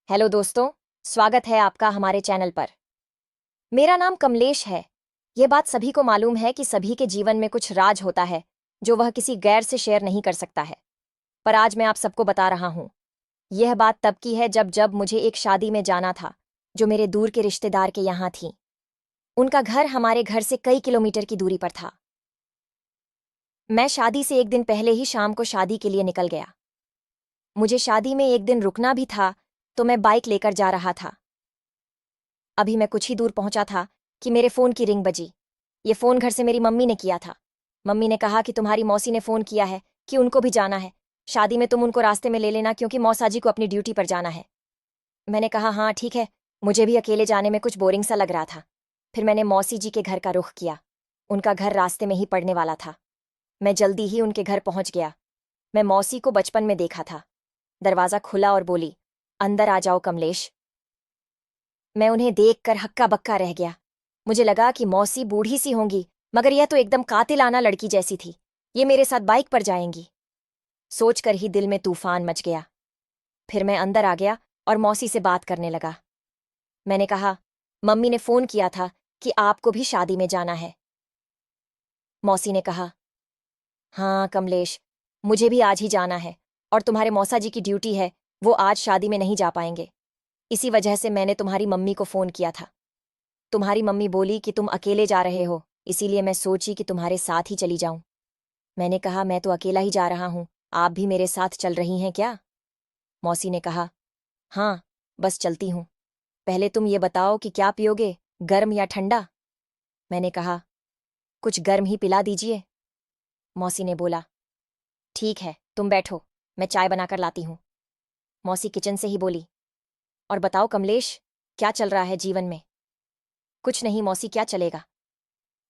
Hello दोस्तों, स्वागत है आपका हमारे चैनल पर। मेरा नाम कमलेश है। ये बात सभी को मालूम है कि सभी के जीवन में कुछ राज होता है जो वह किसी गैर से शेयर नहीं कर सकता है। पर आज मैं आप सबको बता रहा हूँ। यह बात तब की है जब जब मुझे एक शादी में जाना था जो मेरे दूर के रिश्तेदार के यहाँ थी। उनका घर हमारे घर से कई किलोमीटर की दूरी पर था। मैं शादी से एक दिन पहले ही शाम को शादी के लिए निकल गया। मुझे शादी में एक दिन रुकना भी था, तो मैं बाइक लेकर जा रहा था। अभी मैं कुछ ही दूर पहुंचा था कि मेरे फोन की रिंग बजी। ये फोन घर से मेरी मम्मी ने किया था। मम्मी ने कहा कि तुम्हारी मौसी ने फोन किया है कि उनको भी जाना है शादी में, तुम उनको रास्ते में ले लेना क्योंकि मौसाजी को अपनी ड्यूटी पर जाना है। मैंने कहा हाँ ठीक है, मुझे भी अकेले जाने में कुछ बोरिंग सा लग रहा था। फिर मैंने मौसी जी के घर का रुख किया। उनका घर रास्ते में ही पड़ने वाला था। मैं जल्दी ही उनके घर पहुंच गया। मैं मौसी को बचपन में देखा था। दरवाज़ा खुला और बोली, अंदर आ जाओ कमलेश। मैं उन्हें देखकर हक्का बक्का रह गया। मुझे लगा कि मौसी बूढ़ी सी होंगी, मगर यह तो एकदम कातिलाना लड़की जैसी थी। ये मेरे साथ बाइक पर जाएंगी सोचकर ही दिल में तूफान मच गया। फिर मैं अंदर आ गया और मौसी से बात करने लगा। मैंने कहा, मम्मी ने फोन किया था कि आपको भी शादी में जाना है। मौसी ने कहा, हाँ कमलेश, मुझे भी आज ही जाना है और तुम्हारे मौसा जी की ड्यूटी है, वो आज शादी में नहीं जा पाएंगे। इसी वजह से मैंने तुम्हारी मम्मी को फोन किया था। तुम्हारी मम्मी बोली कि तुम अकेले जा रहे हो, इसीलिए मैं सोची कि तुम्हारे साथ ही चली जाऊं। मैंने कहा, मैं तो अकेला ही जा रहा हूं, आप भी मेरे साथ चल रही हैं क्या? मौसी ने कहा, हाँ, बस चलती हूं। पहले तुम ये बताओ कि क्या पियोगे, गर्म या ठंडा? मैंने कहा, कुछ गर्म ही पिला दीजिए। मौसी ने बोला, ठीक है, तुम बैठो, मैं चाय बनाकर लाती हूं। मौसी किचन से ही बोली, और बताओ कमलेश, क्या चल रहा है जीवन में? कुछ नहीं मौसी, क्या चलेगा,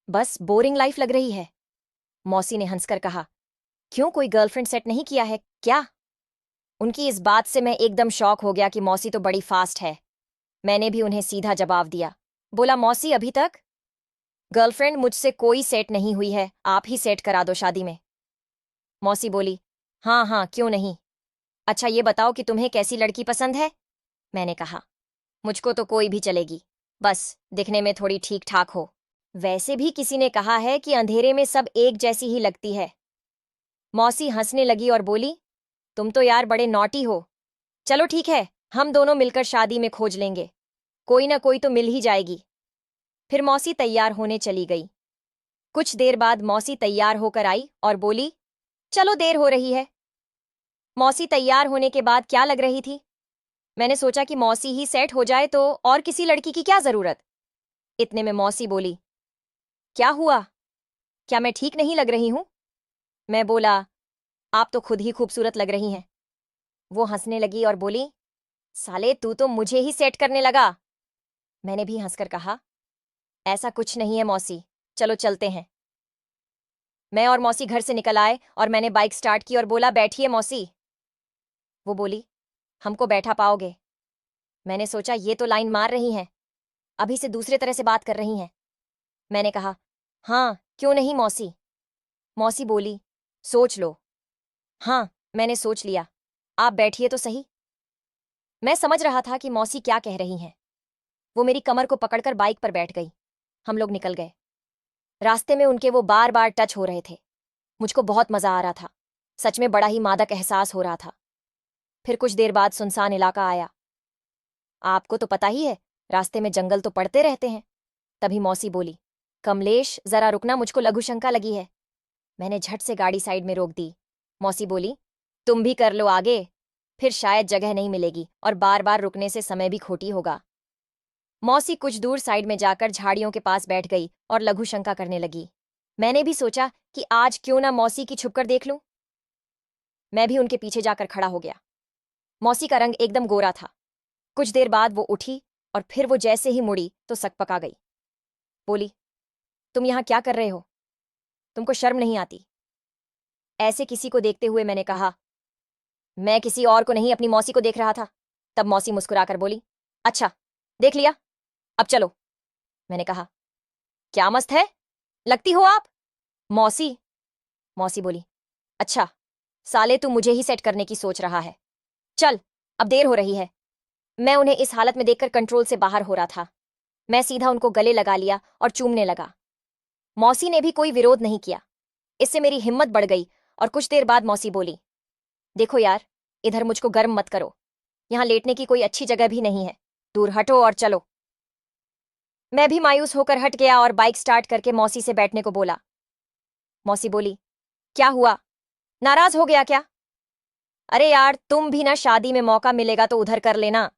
बस बोरिंग लाइफ लग रही है। मौसी ने हंसकर कहा, क्यों, कोई गर्लफ्रेंड सेट नहीं किया है क्या? उनकी इस बात से मैं एकदम शॉक हो गया कि मौसी तो बड़ी फास्ट है। मैंने भी उन्हें सीधा जवाब दिया। बोला, मौसी अभी तक गर्लफ्रेंड मुझसे कोई सेट नहीं हुई है, आप ही सेट करा दो शादी में। मौसी बोली, हाँ हाँ, क्यों नहीं। अच्छा ये बताओ कि तुम्हें कैसी लड़की पसंद है? मैंने कहा, मुझको तो कोई भी चलेगी, बस दिखने में थोड़ी ठीक ठाक हो। वैसे भी किसी ने कहा है कि अंधेरे में सब एक जैसी ही लगती है। मौसी हंसने लगी और बोली, तुम तो यार बड़े नॉटी हो। चलो ठीक है, हम दोनों मिलकर शादी में खोज लेंगे, कोई ना कोई तो मिल ही जाएगी। फिर मौसी तैयार होने चली गई। कुछ देर बाद मौसी तैयार होकर आई और बोली, चलो देर हो रही है। मौसी तैयार होने के बाद क्या लग रही थी? मैंने सोचा कि मौसी ही सेट हो जाए तो और किसी लड़की की क्या जरूरत। इतने में मौसी बोली, क्या हुआ, क्या मैं ठीक नहीं लग रही हूं? मैं बोला, आप तो खुद ही खूबसूरत लग रही हैं। वो हंसने लगी और बोली, साले तू तो मुझे ही सेट करने लगा। मैंने भी हंसकर कहा, ऐसा कुछ नहीं है मौसी, चलो चलते हैं। मैं और मौसी घर से निकल आए और मैंने बाइक स्टार्ट की और बोला, बैठिए मौसी। वो बोली, हमको बैठा पाओगे? मैंने सोचा ये तो लाइन मार रही हैं, अभी से दूसरे तरह से बात कर रही हैं। मैंने कहा, हाँ क्यों नहीं मौसी। मौसी बोली, सोच लो। हाँ, मैंने सोच लिया, आप बैठिए तो सही। मैं समझ रहा था कि मौसी क्या कह रही हैं। वो मेरी कमर को पकड़कर बाइक पर बैठ गई। हम लोग निकल गए। रास्ते में उनके वो बार बार टच हो रहे थे। मुझको बहुत मजा आ रहा था। सच में बड़ा ही मादक एहसास हो रहा था। फिर कुछ देर बाद सुनसान इलाका आया। आपको तो पता ही है, रास्ते में जंगल तो पड़ते रहते हैं। तभी मौसी बोली, कमलेश जरा रुकना, मुझको लघु शंका लगी है। मैंने झट से गाड़ी साइड में रोक दी। मौसी बोली, तुम भी कर लो आगे, फिर शायद जगह नहीं मिलेगी और बार बार रुकने से समय भी खोटी होगा। मौसी कुछ दूर साइड में जाकर झाड़ियों के पास बैठ गई और लघु शंका करने लगी। मैंने भी सोचा कि आज क्यों ना मौसी की छुपकर देख लूं। मैं भी उनके पीछे जाकर खड़ा हो गया। मौसी का रंग एकदम गोरा था। कुछ देर बाद वो उठी और फिर वो जैसे ही मुड़ी तो सकपका गई। बोली, तुम यहां क्या कर रहे हो? तुमको शर्म नहीं आती? ऐसे किसी को देखते हुए मैंने कहा, मैं किसी और को नहीं, अपनी मौसी को देख रहा था। तब मौसी मुस्कुराकर बोली, अच्छा देख लिया, अब चलो। मैंने कहा, क्या मस्त है लगती हो आप मौसी। मौसी बोली, अच्छा, साले तू मुझे ही सेट करने की सोच रहा है, चल अब देर हो रही है। मैं उन्हें इस हालत में देखकर कंट्रोल से बाहर हो रहा था। मैं सीधा उनको गले लगा लिया और चूमने लगा। मौसी ने भी कोई विरोध नहीं किया। इससे मेरी हिम्मत बढ़ गई और कुछ देर बाद मौसी बोली, देखो यार, इधर मुझको गर्म मत करो। यहां लेटने की कोई अच्छी जगह भी नहीं है। दूर हटो और चलो। मैं भी मायूस होकर हट गया और बाइक स्टार्ट करके मौसी से बैठने को बोला। मौसी बोली, क्या हुआ, नाराज हो गया क्या? अरे यार, तुम भी ना, शादी में मौका मिलेगा तो उधर कर लेना।